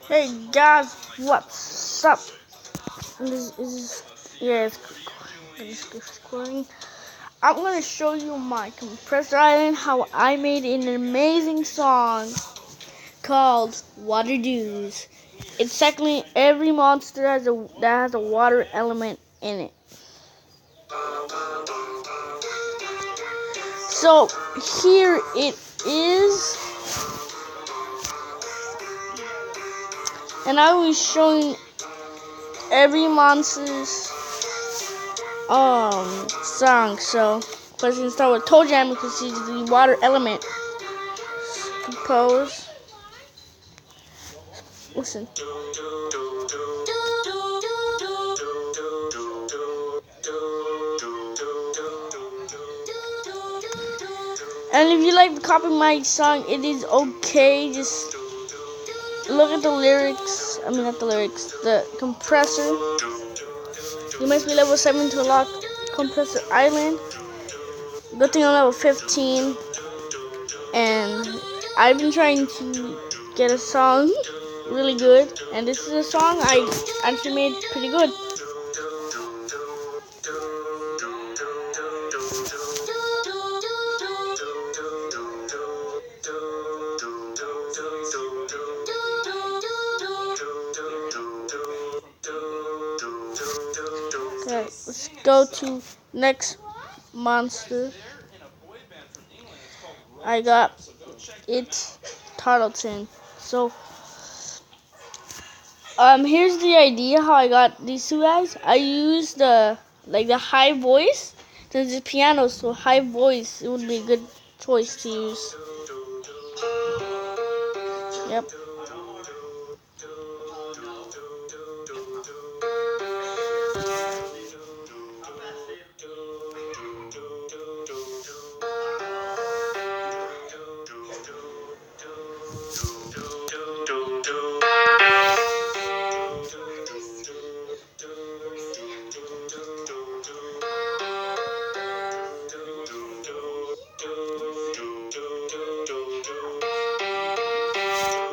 Hey guys, what's up? This is it's recording. I'm gonna show you my compressor island, how I made an amazing song called Water Dews. It's technically every monster that has a water element in it. So here it is. And I was showing every monster's song. So let's start with Toe Jam because he's the water element. Compose. Listen. And if you like to copy my song, it is okay. Just look at the lyrics. I mean, not the lyrics. The compressor. You must be level 7 to unlock Compressor Island. Good thing I'm level 15. And I've been trying to get a song really good. And this is a song I actually made pretty good. Okay, let's go to next monster. I got it's Tartleton. So here's the idea how I got these two guys. I used the high voice. Since it's piano, so high voice it would be a good choice to use. Yep.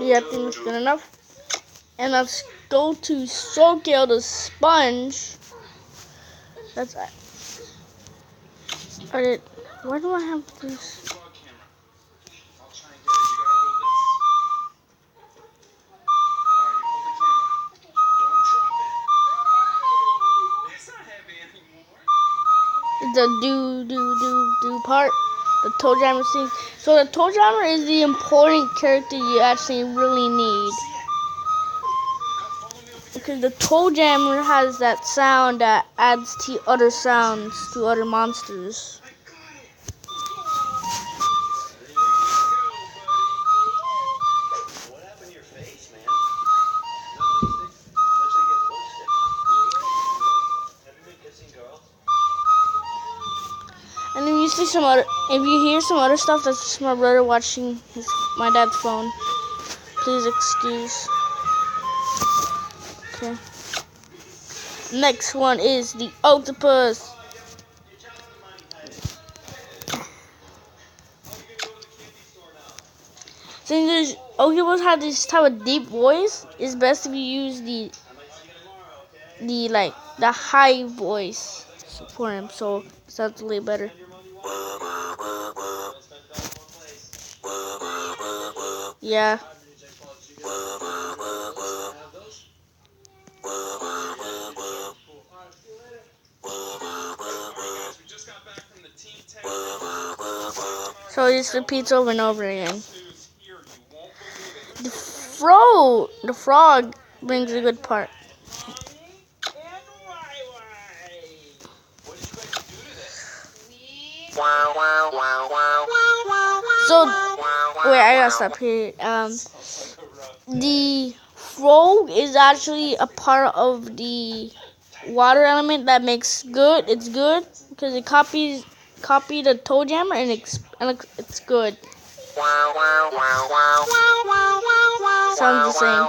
Yeah, I think that's good enough. And let's go to Soakale the sponge. That's it. Why do I have this? The do part. The toe jammer scene. So the toe jammer is the important character you actually really need. Because the toe jammer has that sound that adds to other sounds, to other monsters. And if you see if you hear some other stuff, that's just my brother watching my dad's phone. Please excuse. Okay. Next one is the octopus. Since octopus have this type of deep voice, it's best if you use the high voice for him, so it sounds a little better. Yeah. So it just repeats over and over again. The frog brings a good part. So wait, I gotta stop here. The frog is actually a part of the water element that makes good. It's good because it copied the toe jammer and it's good. Sounds the same.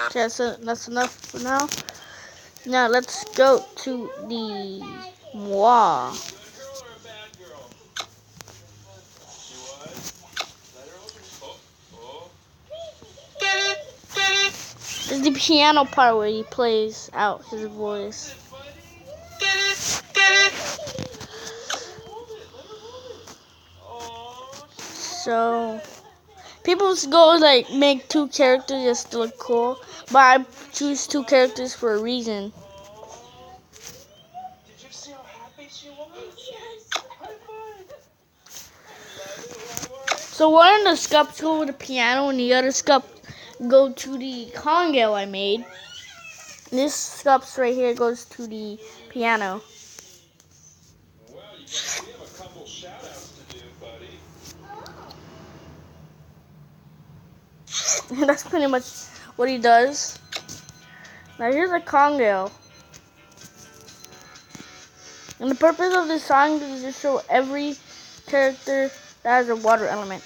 Okay, so that's enough for now. Now let's go to the moi. This is the piano part where he plays out his voice. So people go like make 2 characters just to look cool, but I choose 2 characters for a reason. So one of the scups go with the piano and the other scup go to the conga I made. This scups right here goes to the piano. Well, we have a couple shout-outs to do, buddy. That's pretty much what he does. Now here's a conga. And the purpose of this song is to show every character that has a water element.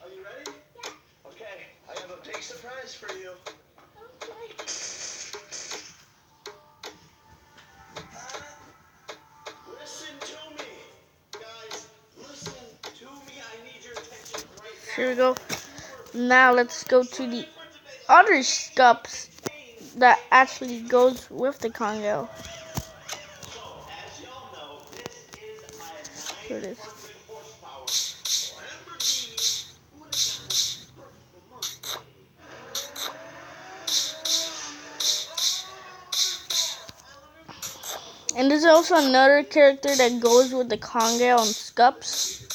Are you ready? Yeah. Okay, I have a big surprise for you. Okay. Listen to me. Guys, listen to me. I need your attention right now. Here we go. Now let's go to the other scups that actually goes with the conga. Here it is. And there's also another character that goes with the conga on scups.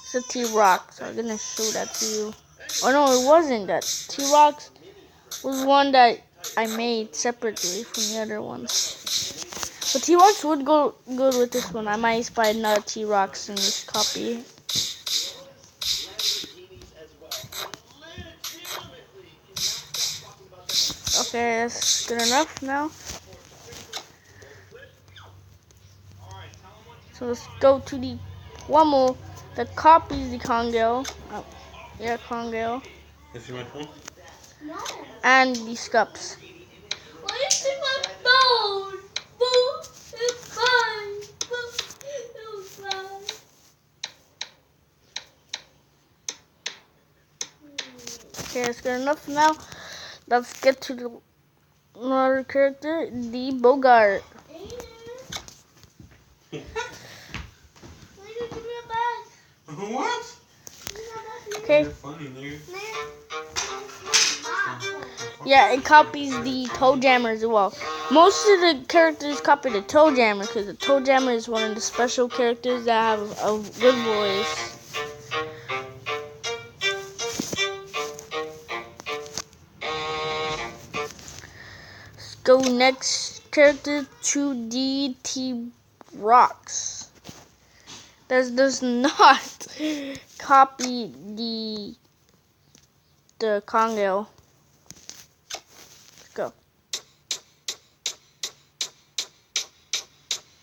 It's a T-Rock, so I'm gonna show that to you. Oh no, it wasn't that. T-Rock was one that I made separately from the other ones. But T-Rock would go good with this one. I might buy another T-Rock in this copy. Okay, that's good enough now. So let's go to the one more that copies the conga. Oh, yeah, conga. Is my phone? No. And the scups. Why is it my phone? It's fine. It's fine. Okay, that's good enough now. Let's get to the another character, the Bogart. What? Okay. You're funny, nigga. Yeah, it copies the Toe Jammer as well. Most of the characters copy the Toe Jammer because the Toe Jammer is one of the special characters that have a good voice. Let's go next character to the T-Rocks. That does not copy the conga. Let's go.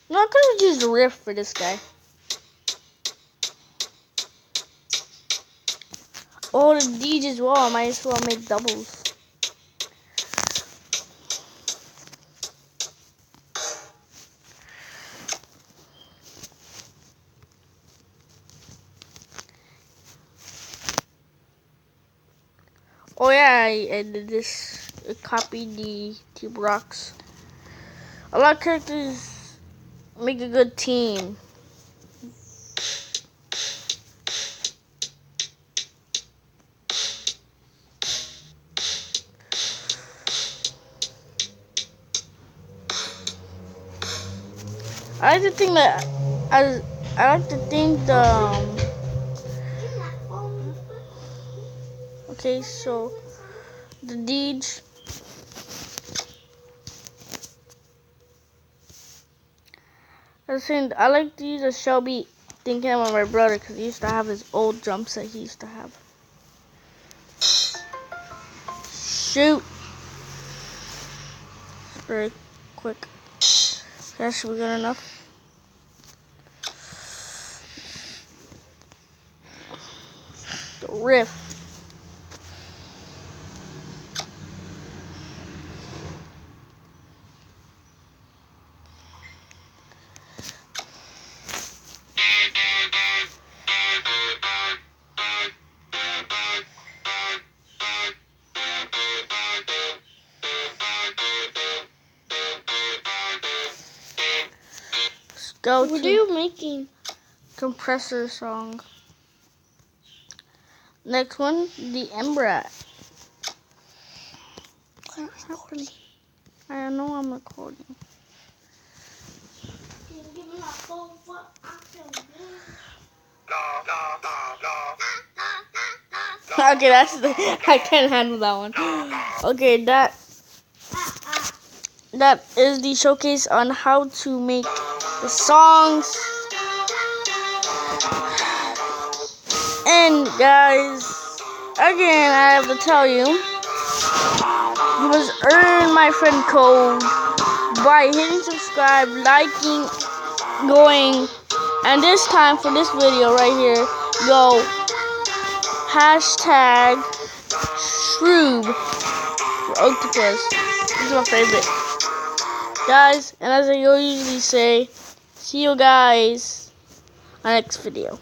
No, I could have used a riff for this guy. Oh, the DJ as well. I might as well make doubles. Oh yeah, I did this. I copied the T-Rocks. A lot of characters make a good team. I like to think that I like to think the okay, so the deeds. I like to use a Shelby thinking about my brother because he used to have his old drum set he used to have. Shoot. Very quick. That should be good enough. The riff. Go What to are you making? compressor song. Next one, the Embrat. I know I'm recording. Can you give me my phone? What I can do? Okay, that's I can't handle that one. Okay, that is the showcase on how to make the songs. And guys, again, I have to tell you, you must earn my friend code by hitting subscribe, liking, going, and this time for this video right here, go hashtag Shroob for octopus. This is my favorite. Guys, and as I usually say, see you guys on the next video.